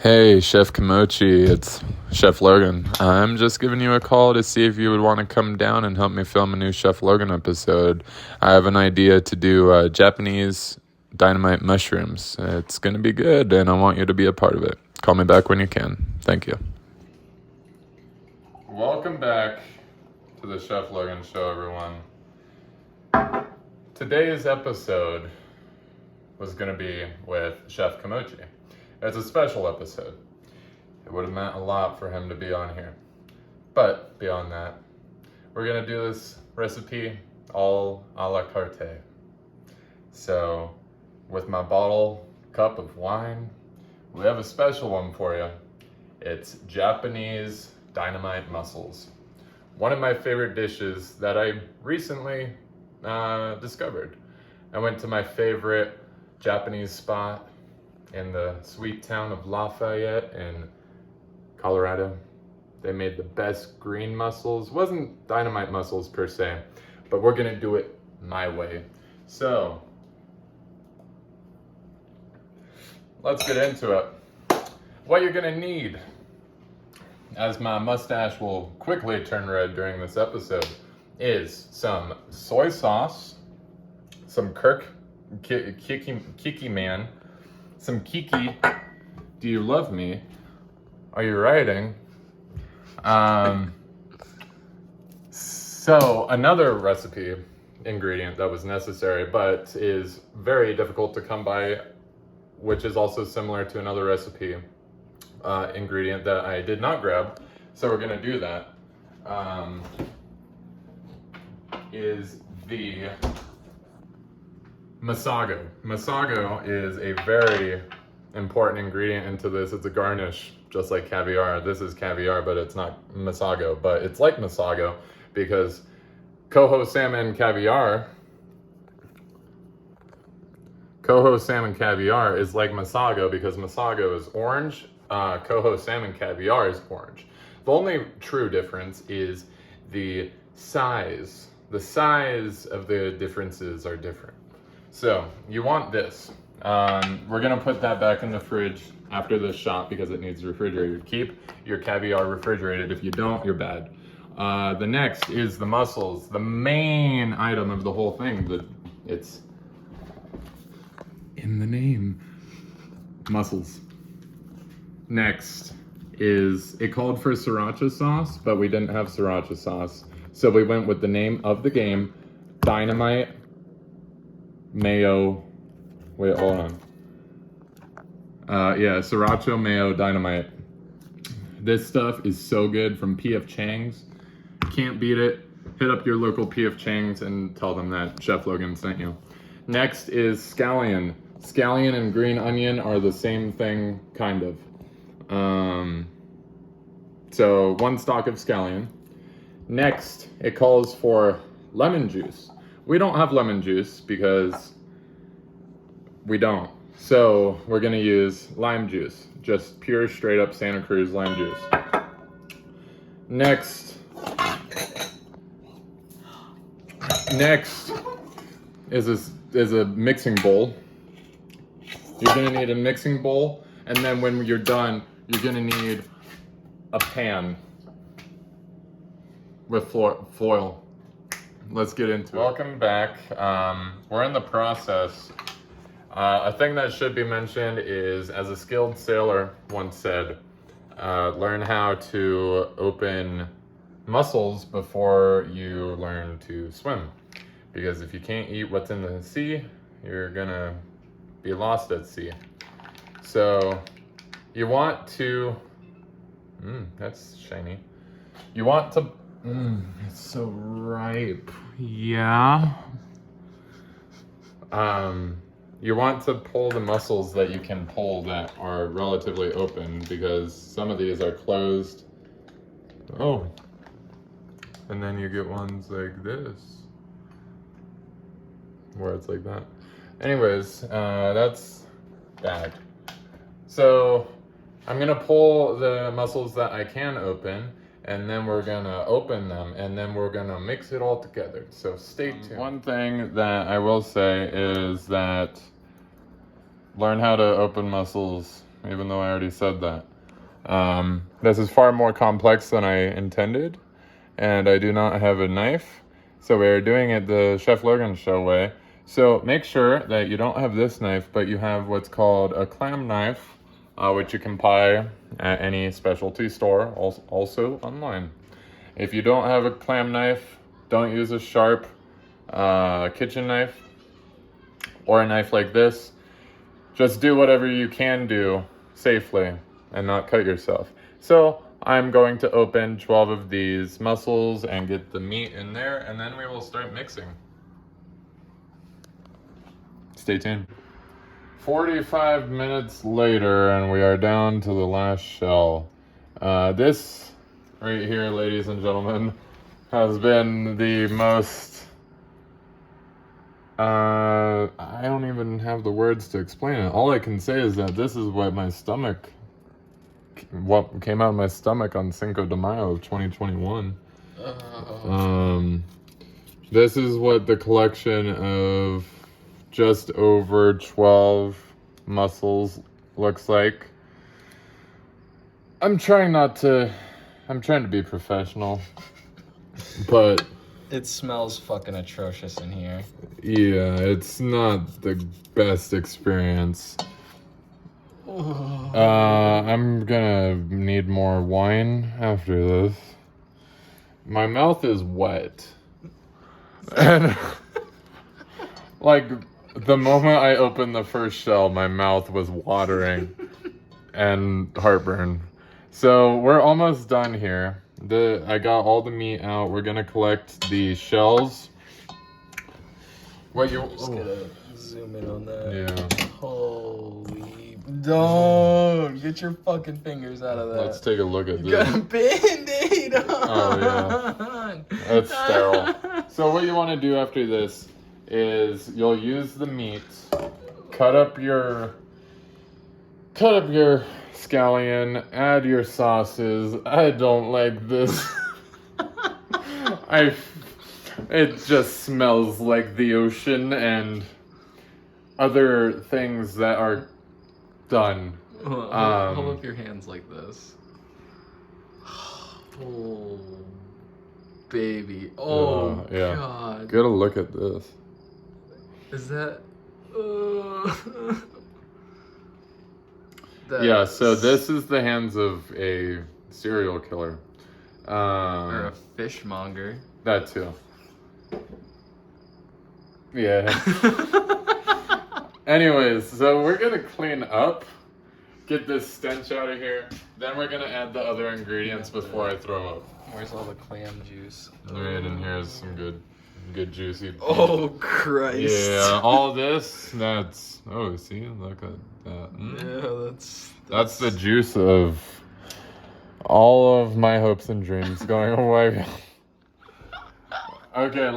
Hey, Chef Kimochi, it's Chef Logan. I'm just giving you a call to see if you would want to come down and help me film a new Chef Logan episode. I have an idea to do Japanese Dynamite mushrooms. It's going to be good, and I want you to be a part of it. Call me back when you can. Thank you. Welcome back to the Chef Logan Show, everyone. Today's episode was going to be with Chef Kimochi. It's a special episode. It would have meant a lot for him to be on here. But beyond that, we're going to do this recipe all a la carte. So, with my bottle cup of wine, we have a special one for you. It's Japanese Dynamite mussels. One of my favorite dishes that I recently discovered. I went to my favorite Japanese spot in the sweet town of Lafayette in Colorado. They made the best green mussels. Wasn't Dynamite mussels per se, but we're gonna do it my way. So, let's get into it. What you're gonna need, as my mustache will quickly turn red during this episode, is some soy sauce, some Kiki Man, some Kiki, do you love me? Are you writing? So another recipe ingredient that was necessary, but is very difficult to come by, which is also similar to another recipe ingredient that I did not grab. So we're gonna do that. Is the Masago. Masago is a very important ingredient into this. It's a garnish, just like caviar. This is caviar, but it's not Masago. But it's like Masago because coho salmon caviar is like Masago because Masago is orange. Coho salmon caviar is orange. The only true difference is the size. The size of the differences are different. So you want this. We're gonna put that back in the fridge after this shot because it needs refrigerated. Keep your caviar refrigerated. If you don't, you're bad. The next is the mussels, the main item of the whole thing. It's in the name, mussels. Next is, it called for sriracha sauce, but we didn't have sriracha sauce. So we went with the name of the game, Dynamite Mayo, wait, hold on. Sriracha Mayo Dynamite. This stuff is so good from P.F. Chang's. Can't beat it. Hit up your local P.F. Chang's and tell them that Chef Logan sent you. Next is scallion. Scallion and green onion are the same thing, kind of. So 1 stalk of scallion. Next, it calls for lemon juice. We don't have lemon juice because we don't. So we're gonna use lime juice, just pure straight up Santa Cruz lime juice. Next is a mixing bowl. You're gonna need a mixing bowl, and then when you're done, you're gonna need a pan with foil. Let's get into it. Welcome back. We're in the process. A thing that should be mentioned is, as a skilled sailor once said, learn how to open mussels before you learn to swim. Because if you can't eat what's in the sea, you're gonna be lost at sea. So you want to, that's shiny. You want to, it's so ripe. Yeah. You want to pull the mussels that you can pull that are relatively open because some of these are closed. Oh. And then you get ones like this, where it's like that. Anyways, that's bad. So I'm gonna pull the mussels that I can open, and then we're gonna open them, and then we're gonna mix it all together. So stay tuned. One thing that I will say is that learn how to open mussels even though I already said that. This is far more complex than I intended, and I do not have a knife, so we're doing it the Chef Logan show way. So make sure that you don't have this knife, but you have what's called a clam knife, which you can buy at any specialty store, also online. If you don't have a clam knife, don't use a sharp kitchen knife or a knife like this. Just do whatever you can do safely and not cut yourself. So I'm going to open 12 of these mussels and get the meat in there, and then we will start mixing. Stay tuned. 45 minutes later, and we are down to the last shell. This right here, ladies and gentlemen, has been the most... I don't even have the words to explain it. All I can say is that this is what came out of my stomach on Cinco de Mayo of 2021. This is what the collection of just over 12 mussels looks like. I'm trying to be professional, but it smells fucking atrocious in here. Yeah, it's not the best experience. I'm gonna need more wine after this. My mouth is wet. And like the moment I opened the first shell, my mouth was watering and heartburn. So we're almost done here. I got all the meat out. We're gonna collect the shells. What you? Just gonna zoom in on that. Yeah. Holy! Don't get your fucking fingers out of that. Let's take a look at You this. got a Band-Aid on. Oh yeah. That's sterile. So what you want to do after this is you'll use the meat, cut up your scallion, add your sauces. I don't like this. It just smells like the ocean and other things that are done. Hold up your hands like this. Oh, baby. Oh, yeah. God. Get a look at this. Is that... Yeah, so this is the hands of a serial killer. Or a fishmonger. That too. Yeah. Anyways, so we're gonna clean up, get this stench out of here. Then we're gonna add the other ingredients before I throw up. Where's all the clam juice? Right, and here's some good juicy. Oh Christ! Yeah, all this. That's see, look at that. Yeah, that's the juice of all of my hopes and dreams going away. Okay,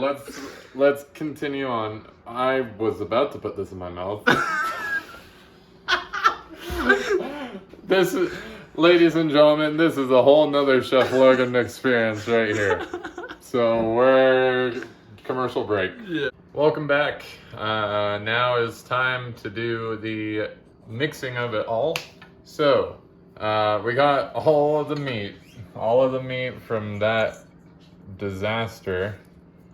let's continue on. I was about to put this in my mouth. This is, ladies and gentlemen, this is a whole nother Chef Logan experience right here. So we're commercial break. Yeah. Welcome back. Now is time to do the mixing of it all. So we got all of the meat from that disaster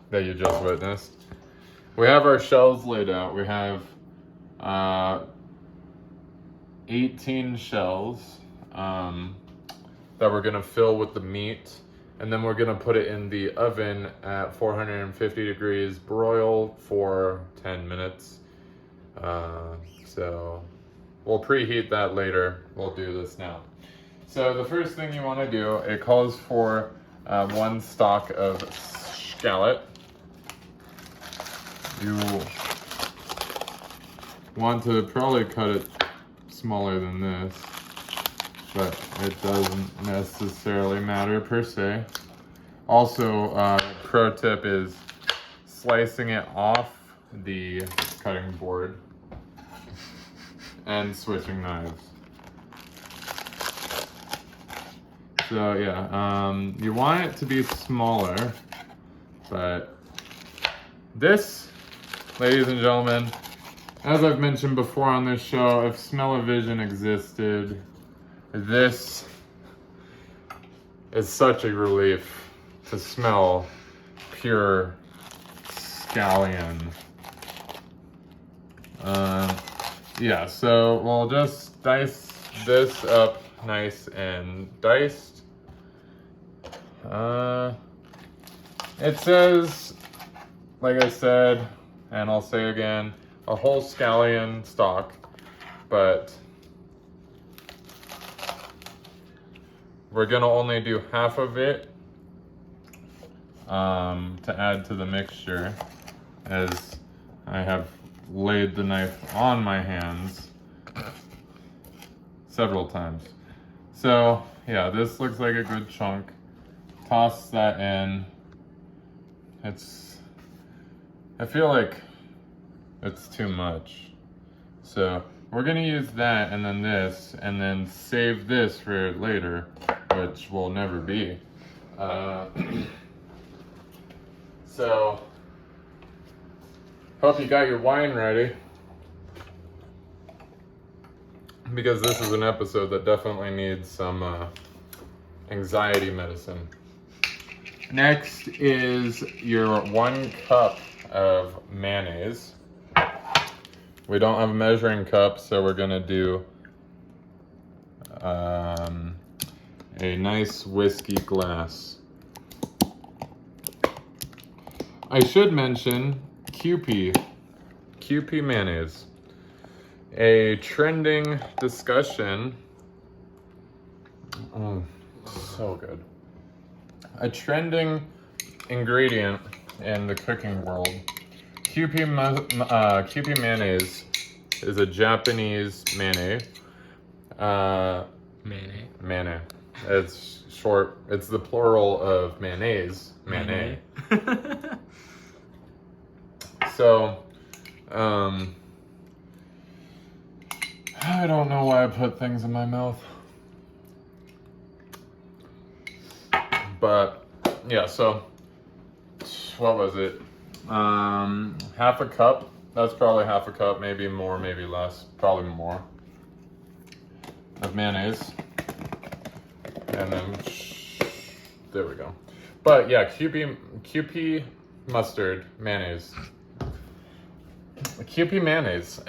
that you just witnessed. We have our shells laid out. We have 18 shells that we're gonna fill with the meat, and then we're gonna put it in the oven at 450 degrees broil for 10 minutes. So we'll preheat that later. We'll do this now. So the first thing you wanna do, it calls for 1 stalk of scallop. You want to probably cut it smaller than this, but it doesn't necessarily matter per se. Also, pro tip is slicing it off the cutting board and switching knives. So yeah, you want it to be smaller, but this, ladies and gentlemen, as I've mentioned before on this show, if smell-o-vision existed, this is such a relief to smell pure scallion. Yeah, so we'll just dice this up nice and diced. It says, like I said, and I'll say again, a whole scallion stock, but we're gonna only do half of it to add to the mixture, as I have laid the knife on my hands several times. So yeah, this looks like a good chunk. Toss that in. I feel like it's too much. So we're gonna use that and then this and then save this for later, which will never be. So hope you got your wine ready, because this is an episode that definitely needs some anxiety medicine. Next is your 1 cup of mayonnaise. We don't have a measuring cup, so we're gonna do a nice whiskey glass. I should mention QP mayonnaise. A trending discussion. Oh, so good. A trending ingredient in the cooking world. QP mayonnaise is a Japanese mayonnaise. Mayonnaise. It's short. It's the plural of mayonnaise. Mayonnaise. So, I don't know why I put things in my mouth. But, yeah, so, what was it? Half a cup. That's probably half a cup, maybe more, maybe less. Probably more. Of mayonnaise. And then, there we go. But, yeah, QP mustard mayonnaise. QP mayonnaise.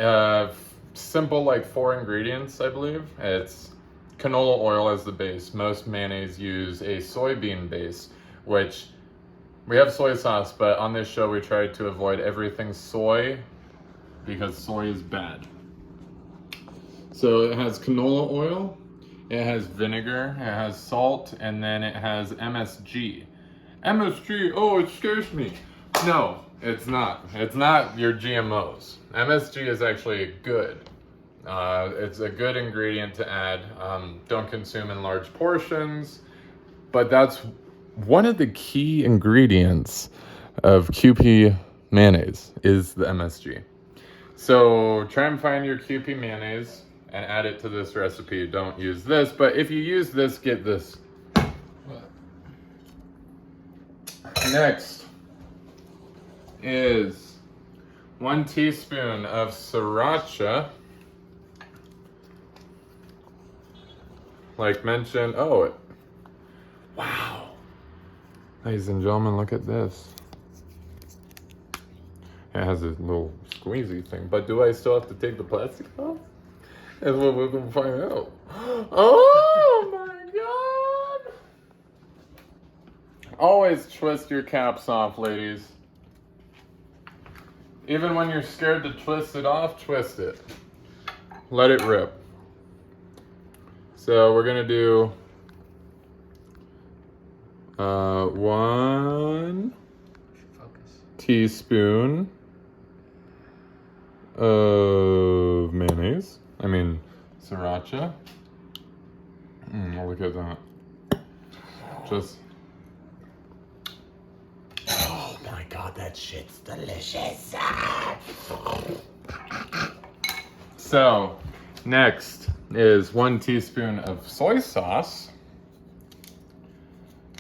Simple, like 4 ingredients, I believe. It's canola oil as the base. Most mayonnaise use a soybean base, which we have soy sauce, but on this show we tried to avoid everything soy because soy is bad. So it has canola oil, it has vinegar, it has salt, and then it has MSG. MSG, oh, it scares me. No, it's not. It's not your GMOs. MSG is actually good. It's a good ingredient to add. Don't consume in large portions, but that's one of the key ingredients of QP mayonnaise is the MSG. So try and find your QP mayonnaise and add it to this recipe. Don't use this, but if you use this, get this. Next is 1 teaspoon of sriracha. Like mentioned, wow. Ladies and gentlemen, look at this. It has a little squeezy thing, but do I still have to take the plastic off? That's what we're gonna find out. Oh my God. Always twist your caps off, ladies. Even when you're scared to twist it off, twist it. Let it rip. So we're gonna do 1 teaspoon of mayonnaise. I mean, sriracha. Look at that. Just. Oh my God, that shit's delicious. So, next is 1 teaspoon of soy sauce.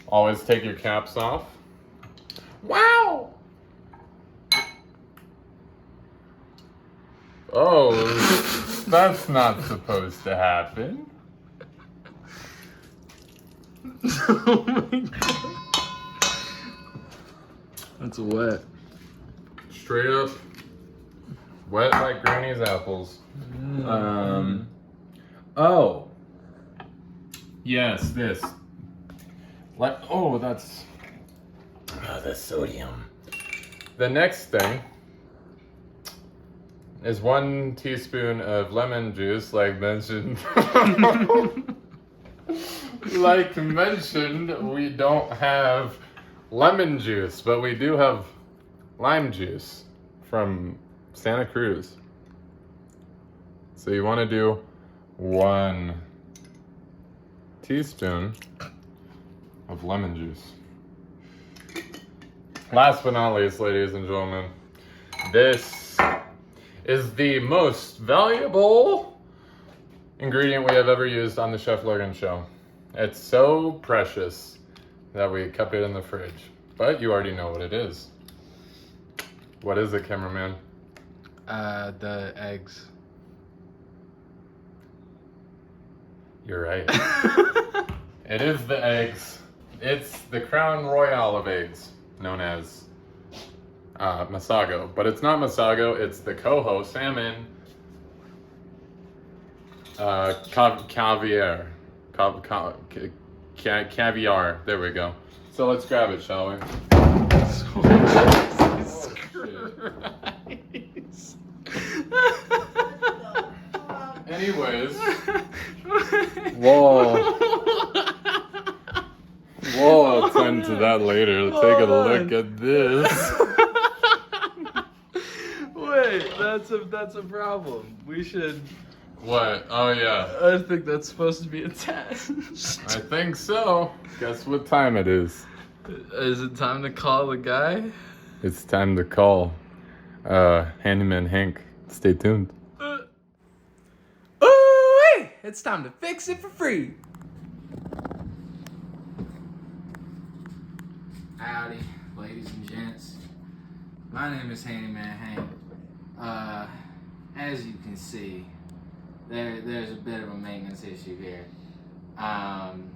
Always take your caps off. Wow! Oh, that's not supposed to happen. Oh my god. That's wet. Straight up wet like Granny's apples. Oh. Yes, this. That's the sodium. The next thing is 1 teaspoon of lemon juice, like mentioned. Like mentioned, we don't have lemon juice, but we do have lime juice from Santa Cruz. So you want to do 1 teaspoon of lemon juice. Last but not least, ladies and gentlemen, this is the most valuable ingredient we have ever used on the Chef Logan show. It's so precious that we kept it in the fridge, but you already know what it is. What is it, cameraman? The eggs. You're right. It is the eggs. It's the Crown Royale of eggs, known as Masago. But it's not Masago, it's the coho salmon caviar. Caviar. There we go. So let's grab it, shall we? Anyways. Whoa. We'll attend to that later. Take a look at this. Wait, that's a problem. We should. What? Oh yeah. I think that's supposed to be attached. I think so. Guess what time it is? Is it time to call the guy? It's time to call Handyman Hank. Stay tuned. Ooh, it's time to fix it for free. Howdy, ladies and gents. My name is Handyman Hank. As you can see, there's a bit of a maintenance issue here. I'm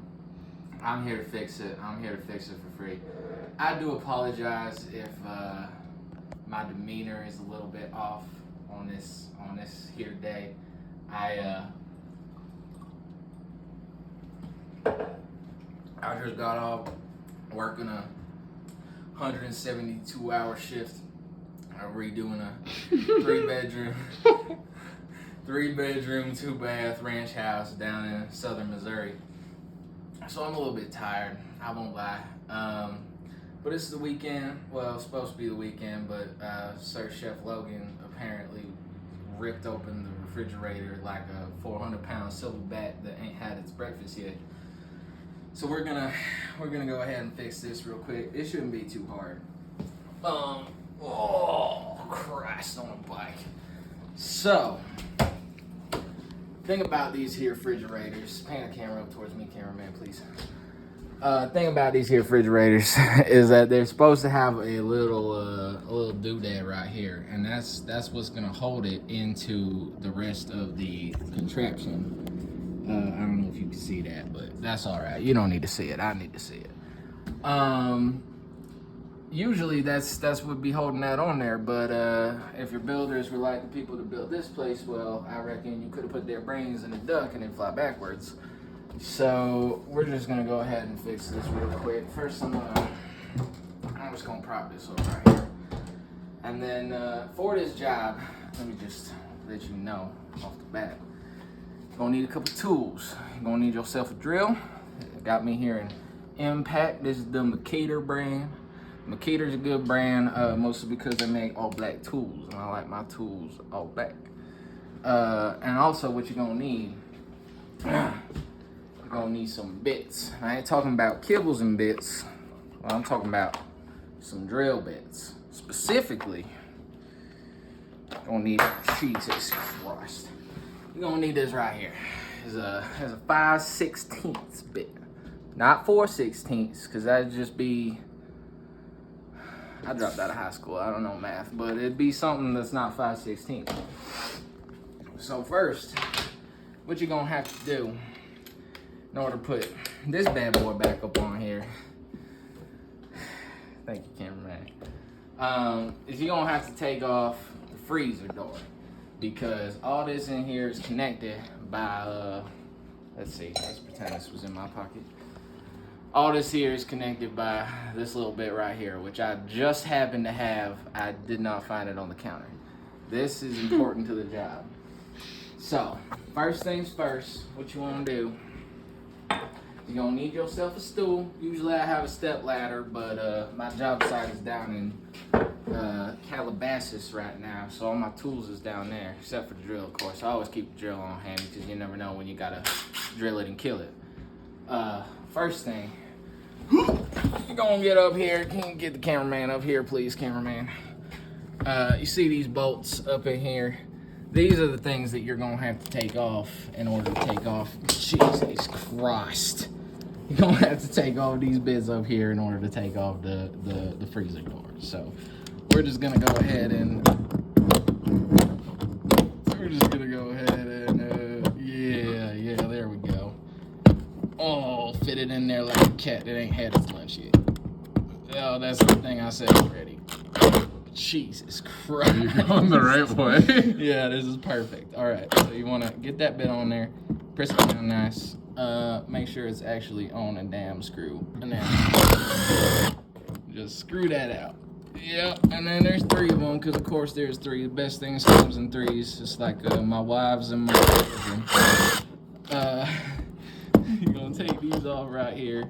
here to fix it. I'm here to fix it for free. I do apologize if my demeanor is a little bit off on this here day. I just got off working a 172-hour shift. I'm redoing a 3-bedroom, 2-bath ranch house down in southern Missouri. So I'm a little bit tired, I won't lie. But it's the weekend. Well, it's supposed to be the weekend, but Sir Chef Logan apparently ripped open the refrigerator like a 400-pound silverback that ain't had its breakfast yet. So we're gonna go ahead and fix this real quick. It shouldn't be too hard. Oh Christ on a bike. So, thing about these here refrigerators. Pan the camera up towards me, cameraman, please. Thing about these here refrigerators is that they're supposed to have a little doodad right here, and that's what's gonna hold it into the rest of the contraption. I don't know if you can see that, but that's all right. You don't need to see it. I need to see it. Usually that's what would be holding that on there, but if your builders were like the people that built this place, well, I reckon you could have put their brains in a duck and then fly backwards. So we're just gonna go ahead and fix this real quick. First, I'm just gonna prop this over right here, and then for this job, let me just let you know off the bat. You're gonna need a couple tools. You're gonna need yourself a drill. Got me here in Impact. This is the Mercator brand. Mercator's a good brand, mostly because they make all black tools, and I like my tools all black. And also, what you're gonna need, you're gonna need some bits. I ain't talking about kibbles and bits. Well, I'm talking about some drill bits. Specifically, you're gonna need Jesus Christ. You're gonna need this right here. It's a 5/16 bit, not 4/16, because that'd just be. I dropped out of high school. I don't know math, but it'd be something that's not 5/16. So first, what you're gonna have to do in order to put this bad boy back up on here, thank you, cameraman, is you're gonna have to take off the freezer door, because all this in here is connected by, let's see, let's pretend this was in my pocket. All this here is connected by this little bit right here, which I just happen to have. I did not find it on the counter. This is important to the job. So, first things first, what you want to do, you're going to need yourself a stool. Usually I have a step ladder, but my job site is down in Calabasas right now, so all my tools is down there, except for the drill, of course. I always keep the drill on hand because you never know when you got to drill it and kill it. First thing, you're gonna get up here. Can you get the cameraman up here, please, cameraman? You see these bolts up in here? These are the things that you're gonna have to take off in order to take off. Jesus Christ. You're gonna have to take off these bits up here in order to take off the freezer door. So we're just gonna go ahead and yeah, there we go. Oh, fit it in there like a cat that ain't had its lunch yet. Oh, that's the thing I said already. Jesus Christ. You're going the right way. Yeah, this is perfect. All right, so you want to get that bit on there, press it down nice. Make sure it's actually on a damn screw. And then just screw that out. Yep, and then there's 3 of them, because of course there's 3. The best things comes in 3s. It's like my wives and my children. You're gonna take these off right here.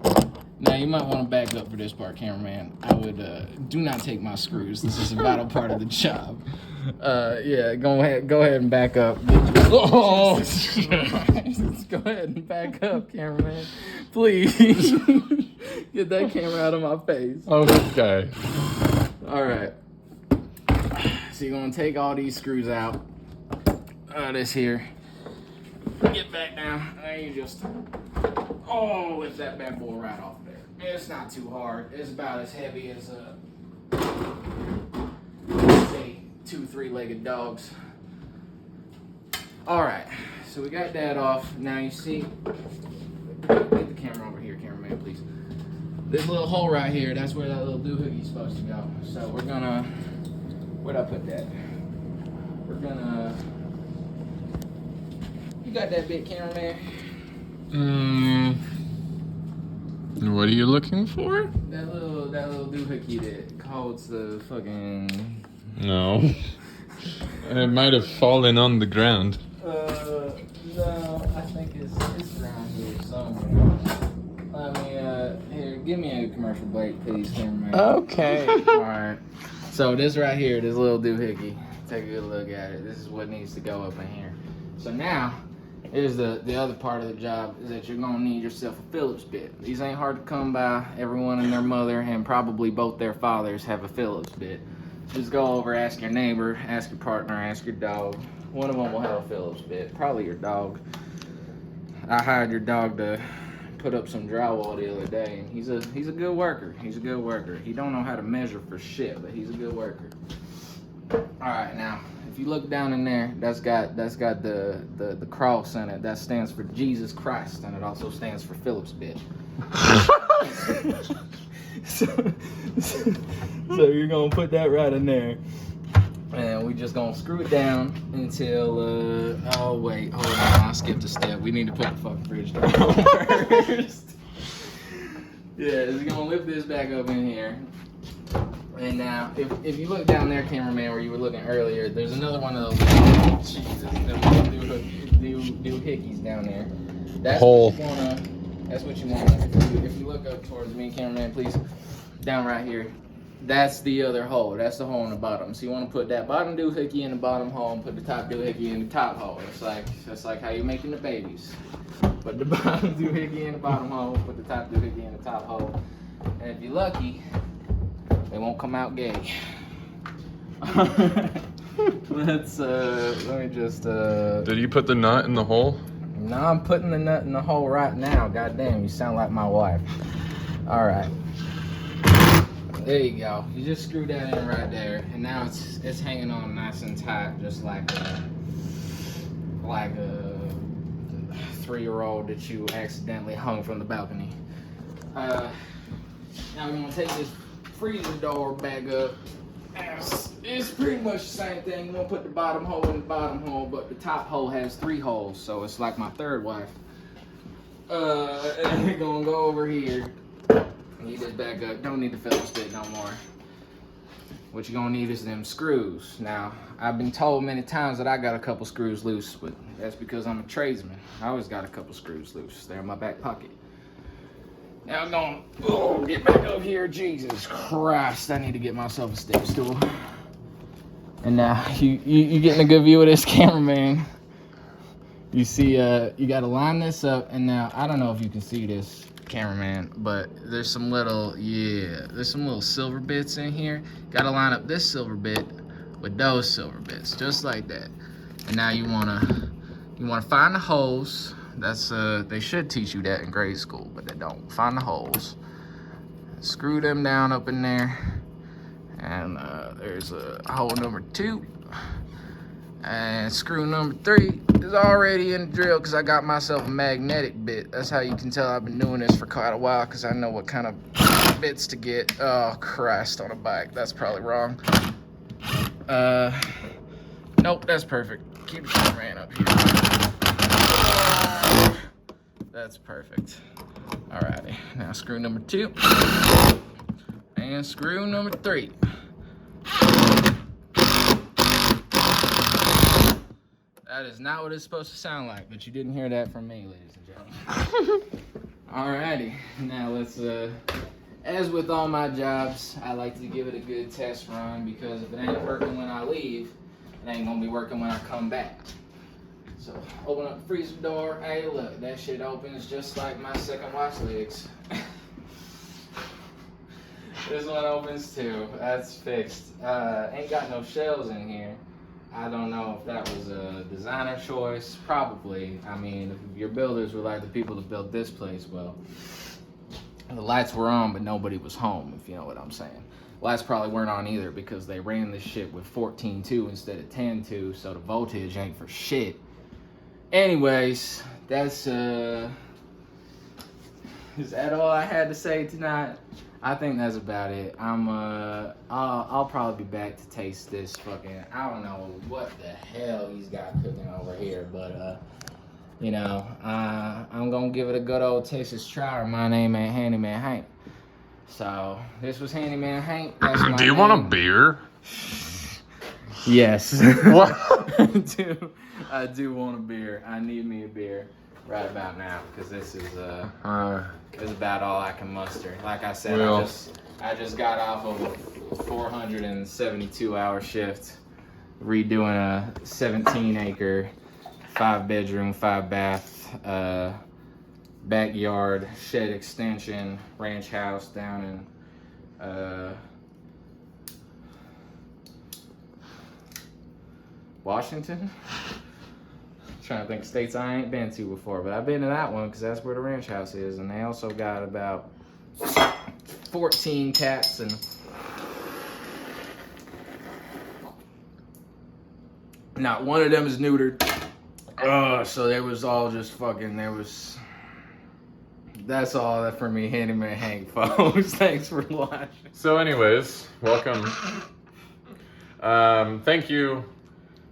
Now you might want to back up for this part, cameraman. I would do not take my screws. This is a vital part of the job. Yeah, go ahead and back up. Oh, let's go ahead and back up, cameraman. Please. Get that camera out of my face. Okay. All right. So you're gonna take all these screws out. This here. Get back down. Now you just lift that bad boy right off there. It's not too hard. It's about as heavy as say 2 3-legged dogs. All right. So we got that off. Now you see. Get the camera over here, cameraman, please. This little hole right here, that's where that little doohickey's supposed to go. So we're gonna, where'd I put that? We're gonna, you got that bit, cameraman? What are you looking for? That little doohickey that holds the fucking... No. It might have fallen on the ground. No, I think it's around here somewhere. Here, give me a commercial break, please, cameraman. Okay. Alright. So this right here, this little doohickey, take a good look at it. This is what needs to go up in here. So now, here's the other part of the job, is that you're gonna need yourself a Phillips bit. These ain't hard to come by. Everyone and their mother, and probably both their fathers, have a Phillips bit. Just go over, ask your neighbor, ask your partner, ask your dog. One of them will have a Phillips bit, probably your dog. I hired your dog to put up some drywall the other day, and he's a good worker. He's a good worker. He don't know how to measure for shit, but he's a good worker. All right, now if you look down in there, that's got the cross in it. That stands for Jesus Christ, and it also stands for Phillips bit. So you're gonna put that right in there, and we just gonna screw it down until oh wait, hold on, I skipped a step. We need to put the fucking fridge down first. Yeah, we're gonna lift this back up in here. And now, if you look down there, cameraman, where you were looking earlier, there's another one of those doohickeys down there. That's what you want. If you look up towards me, cameraman, please, down right here, that's the other hole. That's the hole in the bottom. So you want to put that bottom doohickey in the bottom hole and put the top doohickey in the top hole. It's like how you're making the babies. Put the bottom doohickey in the bottom hole, put the top doohickey in the top hole. And if you're lucky, they won't come out gay. Let me just Did you put the nut in the hole? No, I'm putting the nut in the hole right now. Goddamn, you sound like my wife. All right. There you go. You just screw that in right there, and now it's hanging on nice and tight, just like that. like a 3-year-old that you accidentally hung from the balcony. Now we're gonna take this freezer door back up. It's pretty much the same thing. You're gonna put the bottom hole in the bottom hole, but the top hole has 3 holes, so it's like my third wife. And we're gonna go over here. Need this back up. Don't need the Phillips bit no more. What you're gonna need is them screws. Now, I've been told many times that I got a couple screws loose, but that's because I'm a tradesman. I always got a couple screws loose. They're in my back pocket. Now I'm gonna get back up here. Jesus Christ, I need to get myself a step stool. And now you getting a good view of this, cameraman. You see, you gotta line this up, and now I don't know if you can see this, cameraman, but there's some little silver bits in here. Gotta line up this silver bit with those silver bits, just like that. And now you wanna find the holes. That's they should teach you that in grade school, but they don't. Find the holes, screw them down up in there, and there's a hole number 2, and screw number 3 is already in the drill because I got myself a magnetic bit. That's how you can tell I've been doing this for quite a while, because I know what kind of bits to get. Oh Christ, on a bike, that's probably wrong. Nope, that's perfect. Keep the cameraman up here. That's perfect. Alrighty, now screw number 2 and screw number 3. That is not what it's supposed to sound like, but you didn't hear that from me, ladies and gentlemen. Alrighty, now let's, as with all my jobs, I like to give it a good test run, because if it ain't working when I leave, it ain't gonna be working when I come back. So, open up the freezer door. Hey, look, that shit opens just like my second wife's legs. This one opens too. That's fixed. Ain't got no shells in here. I don't know if that was a designer choice. Probably. I mean, if your builders were like the people that built this place, well, the lights were on, but nobody was home, if you know what I'm saying. Lights probably weren't on either, because they ran this shit with 14.2 instead of 10.2, so the voltage ain't for shit. Anyways, that's is that all I had to say tonight? I think that's about it. I'll probably be back to taste this fucking, I don't know what the hell he's got cooking over here, but you know, I'm gonna give it a good old Texas try. My name ain't Handyman Hank. So this was Handyman Hank. That's my Do you name. want a beer? Yes. What? I do want a beer. I need me a beer right about now, because this is about all I can muster. Like I said, well, I just got off of a 472-hour shift, redoing a 17-acre, 5-bedroom, 5-bath, backyard shed extension ranch house down in Washington. Trying to think of states I ain't been to before, but I've been to that one because that's where the ranch house is, and they also got about 14 cats, and not one of them is neutered. So they was all just fucking, that's all that for me, Handyman Hank, folks. Thanks for watching. So anyways, welcome. Thank you,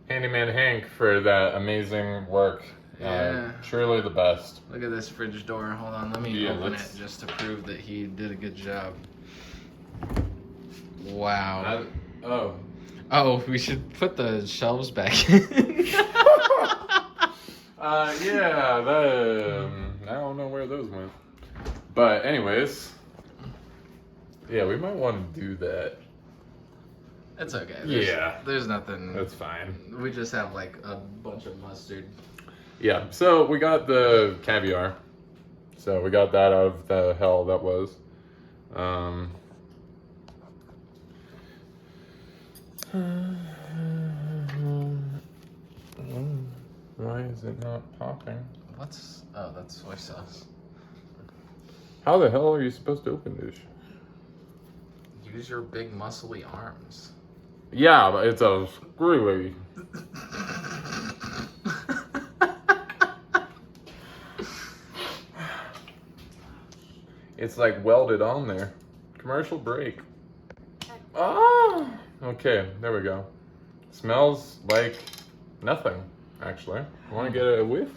Handyman Hank, for that amazing work. Yeah. Truly the best. Look at this fridge door. Hold on, let me open it just to prove that he did a good job. Wow. Oh, we should put the shelves back in. Yeah, I don't know where those went. But anyways, yeah, we might want to do that. It's okay. There's nothing. That's fine. We just have like a bunch of mustard. Yeah, so we got the caviar. So we got that out of the hell that was. Why is it not popping? Oh, that's soy sauce. How the hell are you supposed to open this? Use your big muscly arms. Yeah, but it's a screwy. It's like welded on there. Commercial break. Ah! Okay, there we go. Smells like nothing, actually. Want to get a whiff?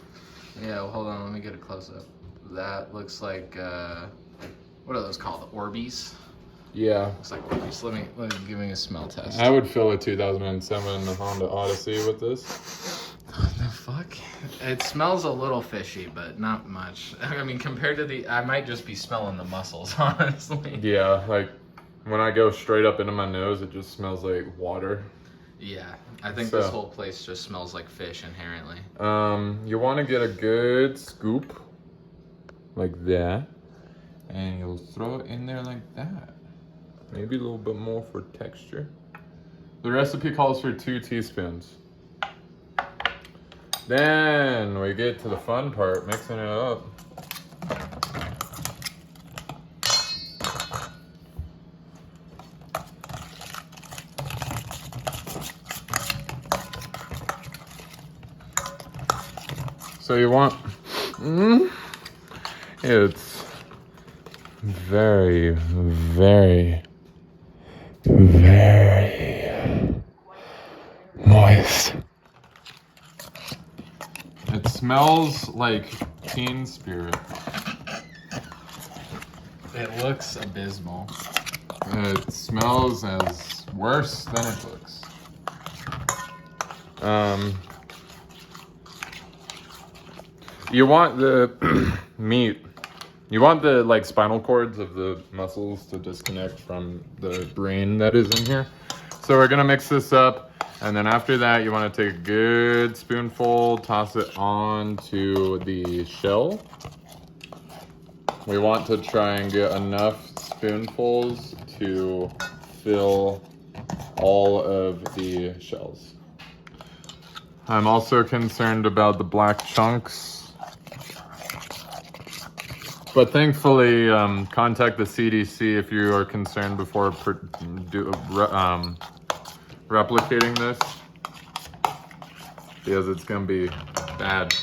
Yeah, well, hold on, let me get a close up. That looks like, what are those called? Orbeez? Yeah. Looks like Orbeez. Let me give me a smell test. I would fill a 2007 Honda Odyssey with this. What the fuck? It smells a little fishy, but not much. I mean, compared to I might just be smelling the mussels, honestly. Yeah, like when I go straight up into my nose, it just smells like water. Yeah, I think this whole place just smells like fish inherently. You want to get a good scoop like that, and you'll throw it in there like that. Maybe a little bit more for texture. The recipe calls for 2 teaspoons. Then we get to the fun part, mixing it up. So you want, it's very, very, very moist. It smells like Teen Spirit. It looks abysmal. It smells as worse than it looks. You want the meat. You want the like spinal cords of the muscles to disconnect from the brain that is in here. So we're gonna mix this up, and then after that, you want to take a good spoonful, toss it onto the shell. We want to try and get enough spoonfuls to fill all of the shells. I'm also concerned about the black chunks. But thankfully, contact the CDC if you are concerned before replicating this, because it's gonna be bad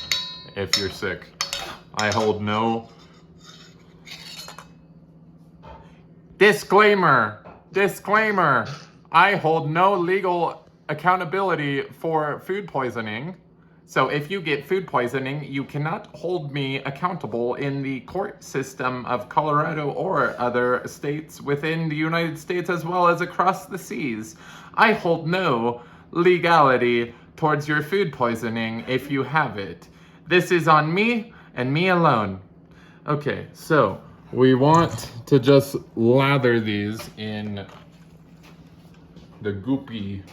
if you're sick. I hold no disclaimer. I hold no legal accountability for food poisoning. So if you get food poisoning, you cannot hold me accountable in the court system of Colorado or other states within the United States, as well as across the seas. I hold no legality towards your food poisoning if you have it. This is on me and me alone. Okay, so we want to just lather these in the goopy.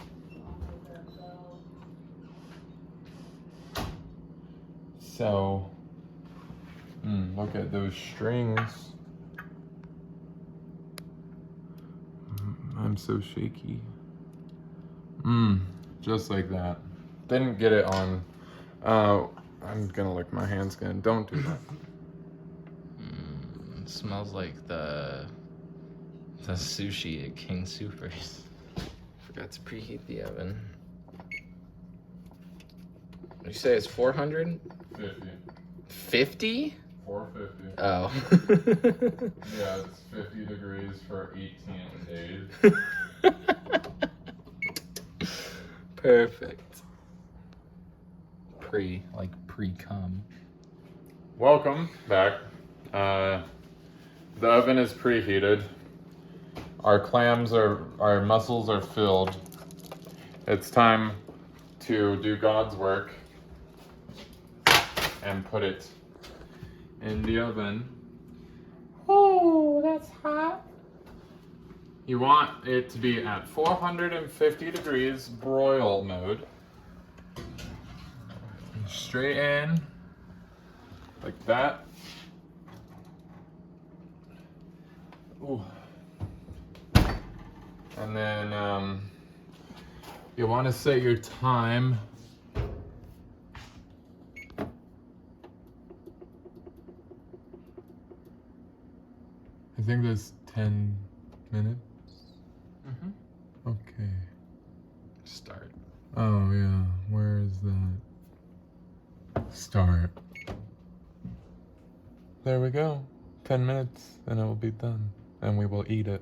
So, look at those strings. I'm so shaky. Just like that. Didn't get it on. I'm gonna lick my hands again. Don't do that. It smells like the sushi at King Soopers. Forgot to preheat the oven. You say it's 400? 50. 50? 450. Oh. Yeah, it's 50 degrees for 18 days. Perfect. Pre-cum. Welcome back. The oven is preheated. Our mussels are filled. It's time to do God's work and put it in the oven. Oh, that's hot. You want it to be at 450 degrees broil mode. Straight in, like that. Ooh. And then you want to set your time. I think that's 10 minutes. Mm-hmm. Okay. Start. Oh yeah, where is that? Start. There we go. 10 minutes and it will be done. And we will eat it.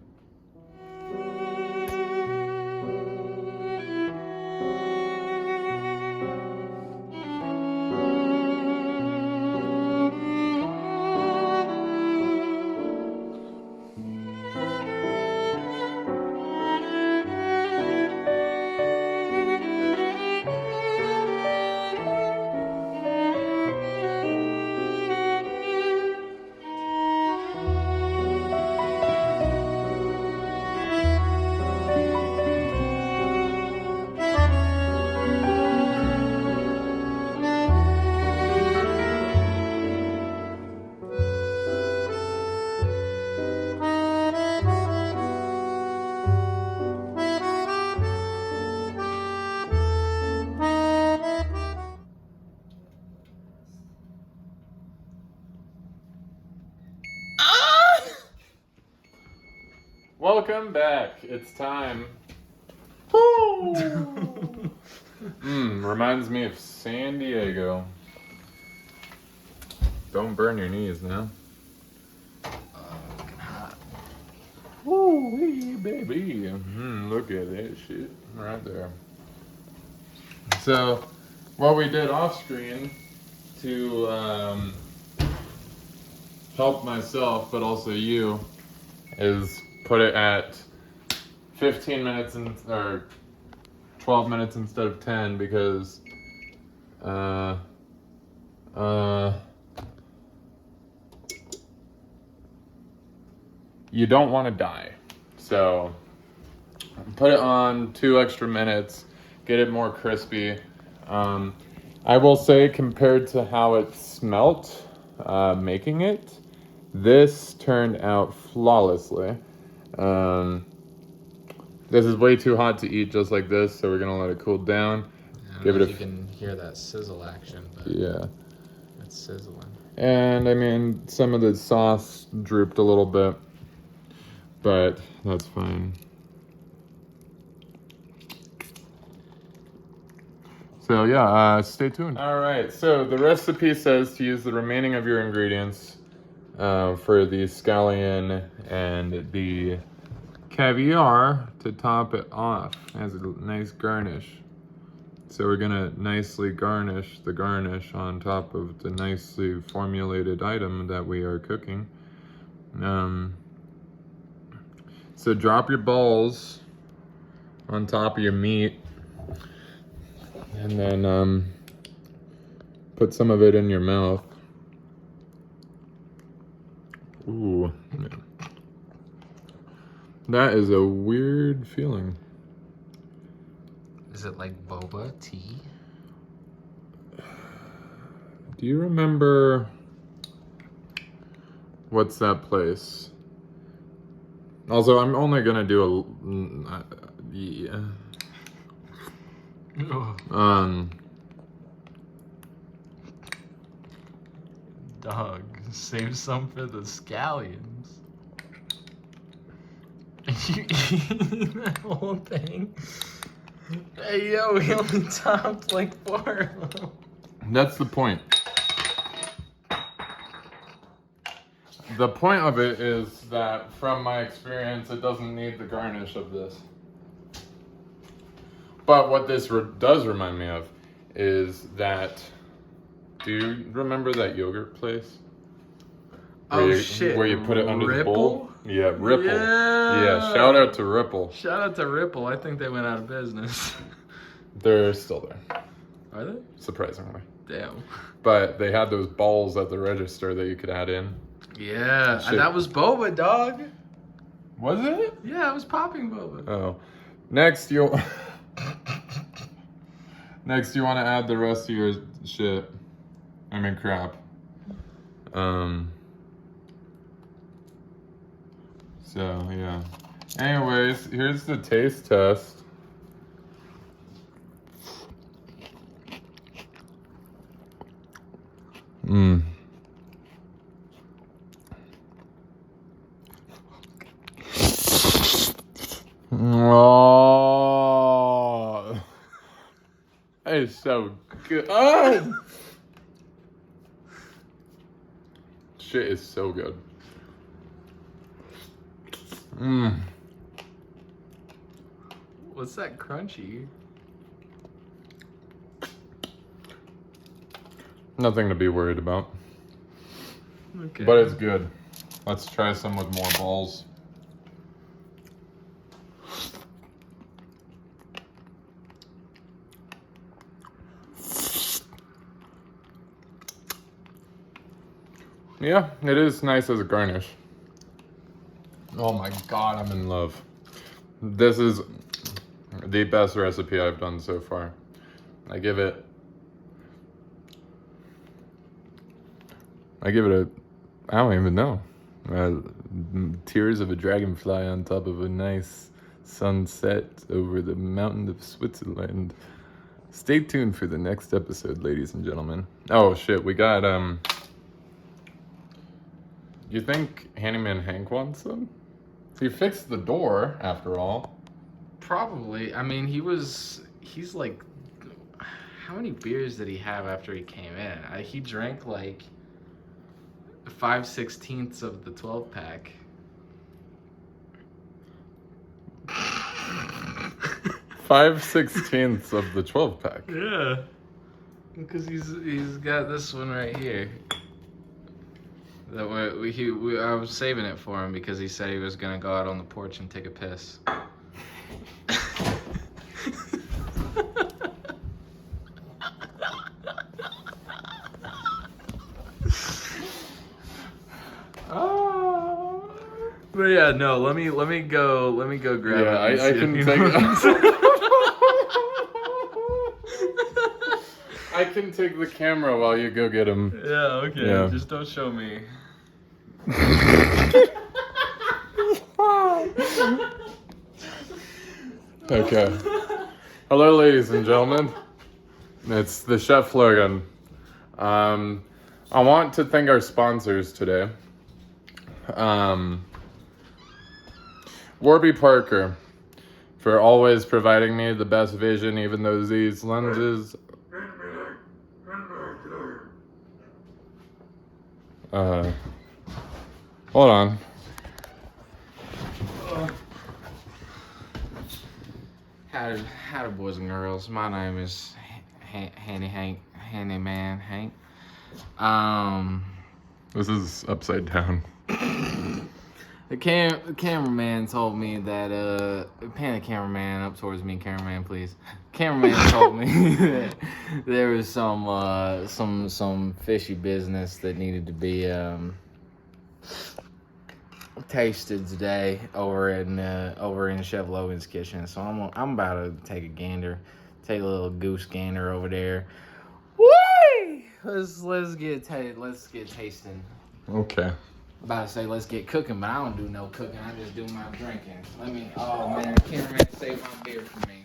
Welcome back. It's time. Reminds me of San Diego. Don't burn your knees now. Woo-wee, baby. Look at that shit right there. So, what we did off screen to help myself, but also you, is put it at 15 minutes or 12 minutes instead of 10 because you don't want to die. So put it on 2 extra minutes, get it more crispy. I will say compared to how it smelt making it, this turned out flawlessly. This is way too hot to eat just like this, so we're gonna let it cool down. Give it a. You can hear that sizzle action, but yeah, it's sizzling. And I mean, some of the sauce drooped a little bit, but that's fine. So yeah, stay tuned. All right, so the recipe says to use the remaining of your ingredients for the scallion and the caviar to top it off as a nice garnish. So we're gonna nicely garnish the garnish on top of the nicely formulated item that we are cooking. So drop your balls on top of your meat and then put some of it in your mouth. Ooh. That is a weird feeling. Is it like boba tea? Do you remember what's that place? Also, I'm only gonna do a yeah. Dog, save some for the scallions. You eat that whole thing? Hey yo, we only topped like 4 of them. That's the point. The point of it is that, from my experience, it doesn't need the garnish of this. But what this does remind me of is that, do you remember that yogurt place? Shit. Where you put it under Ripple? the bowl? Yeah, Ripple. Yeah. Shout out to Ripple. Shout out to Ripple. I think they went out of business. They're still there. Are they? Surprisingly. Damn. But they had those balls at the register that you could add in. Yeah, and that was boba, dog. Was it? Yeah, it was popping boba. Oh. Next, you want to add the rest of your shit. I mean, crap. So, yeah. Anyways, here's the taste test. Oh, it's so good. Oh! Shit is so good. Mmm. What's that crunchy? Nothing to be worried about. Okay. But it's good. Let's try some with more balls. Yeah, it is nice as a garnish. Oh my god, I'm in love. This is the best recipe I've done so far. I give it I don't even know. Tears of a dragonfly on top of a nice sunset over the mountain of Switzerland. Stay tuned for the next episode, ladies and gentlemen. Oh shit, we got you think Handyman Hank wants them? He fixed the door, after all. Probably. I mean, he's like, how many beers did he have after he came in? He drank like 5/16 of the 12 pack. 5/16 of the 12 pack. Yeah. Because he's got this one right here. That I was saving it for him because he said he was gonna go out on the porch and take a piss. But yeah, no. Let me go grab it. Yeah, and I see can if take he wants- I can take the camera while you go get him. Yeah, okay. Yeah. Just don't show me. Okay. Hello, ladies and gentlemen. It's the Chef Logan. I want to thank our sponsors today. Warby Parker for always providing me the best vision, even though these lenses. Hold on. Howdy, boys and girls. My name is Handyman Hank. This is upside down. The cameraman told me that pan the cameraman up towards me, cameraman, please. Cameraman told me that there was some fishy business that needed to be tasted today over in Chef Logan's kitchen. So I'm about to take a little goose gander over there. Whee! Let's get tasting. Okay. About to say let's get cooking, but I don't do no cooking. I just do my drinking. Oh man, cameraman, save my beer for me.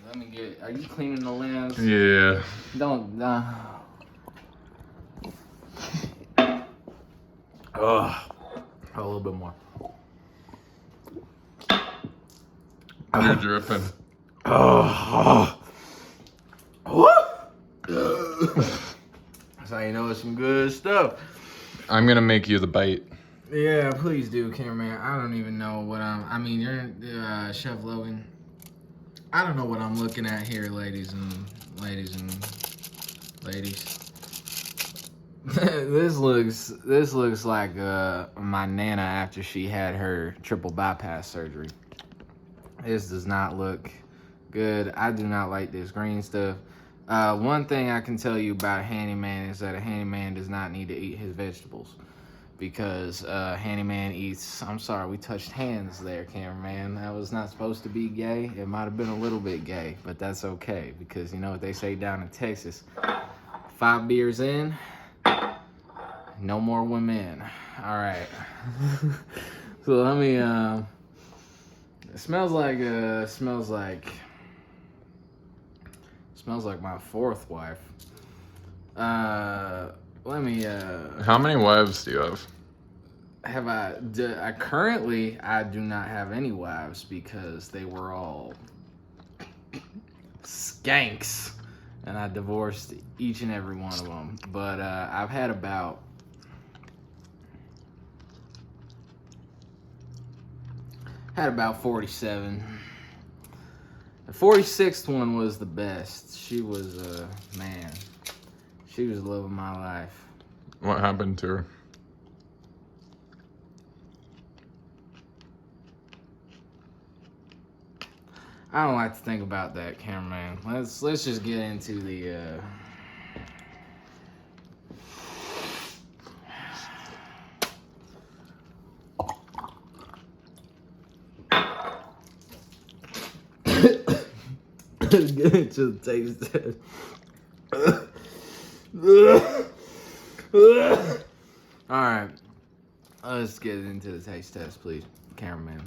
Are you cleaning the lens? Yeah. Don't. A little bit more. You're dripping. That's how you know it's some good stuff. I'm gonna make you the bite. Yeah, please do, cameraman. I don't even know what you're Chef Logan. I don't know what I'm looking at here, ladies. This looks like my nana after she had her triple bypass surgery. This does not look good. I do not like this green stuff. One thing I can tell you about a handyman is that a handyman does not need to eat his vegetables. Because handyman eats. I'm sorry, we touched hands there, cameraman. That was not supposed to be gay. It might have been a little bit gay, but that's okay because you know what they say down in Texas: 5 beers in, no more women. All right. So let me. It smells like my 4th wife. Let me. How many wives do you have? Currently, I do not have any wives because they were all skanks, and I divorced each and every one of them. But I've had about Had about 47. The 46th one was the best. She was, man, she was the love of my life. What happened to her? I don't like to think about that, cameraman. Let's just get into the let's get into the taste test. All right, let's get into the taste test, please, cameraman.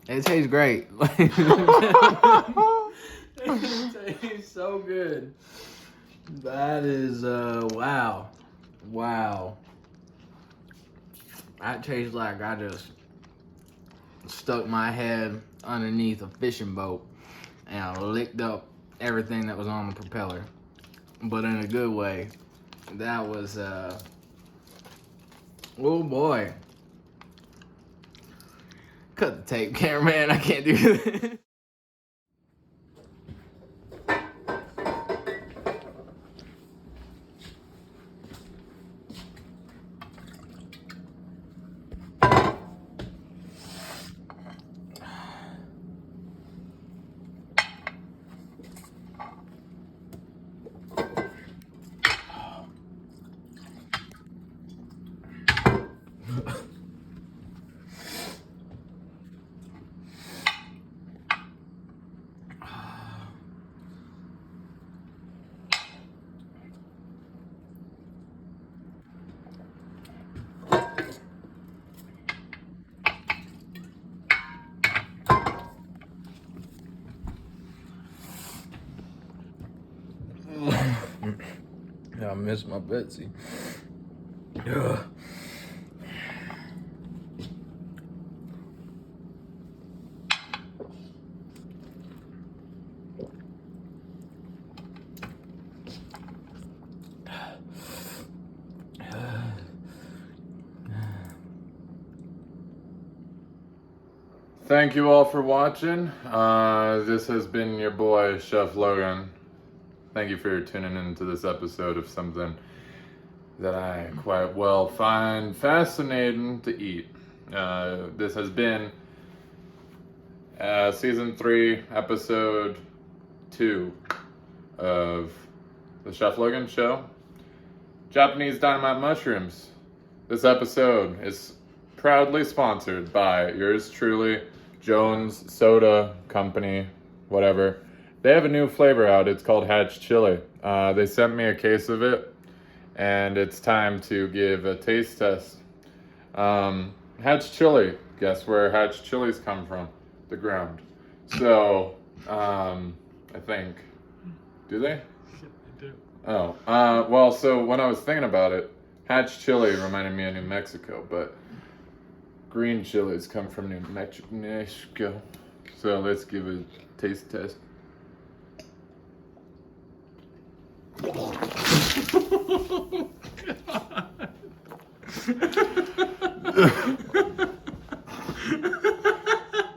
It tastes great. It tastes so good. That is, wow. Wow. That tastes like I just stuck my head underneath a fishing boat and I licked up everything that was on the propeller. But in a good way. That was, oh boy. Cut the tape, cameraman. I can't do this. I miss my Betsy. Ugh. Thank you all for watching. This has been your boy, Chef Logan. Thank you for tuning into this episode of something that I quite well find fascinating to eat. This has been season 3, episode 2 of the Chef Logan Show. Japanese Dynamite mushrooms. This episode is proudly sponsored by yours truly, Jones Soda Company, whatever. They have a new flavor out. It's called Hatch Chili. They sent me a case of it, and it's time to give a taste test. Hatch Chili. Guess where Hatch Chilies come from? The ground. So, I think. Do they? They do. Oh. Well, so when I was thinking about it, Hatch Chili reminded me of New Mexico, but green chilies come from New Mexico. So let's give a taste test.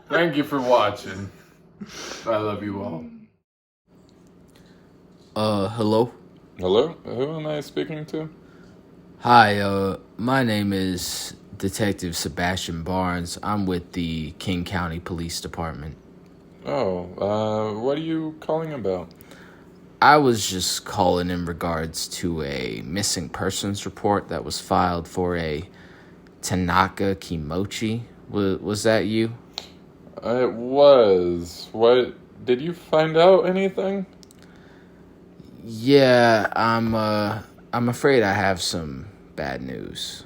Thank you for watching. I love you all. Hello? Hello? Who am I speaking to? Hi, my name is Detective Sebastian Barnes. I'm with the King County Police Department. Oh, what are you calling about? I was just calling in regards to a missing persons report that was filed for a Tanaka Kimochi. Was that you? It was. What? Did you find out anything? Yeah, I'm afraid I have some bad news.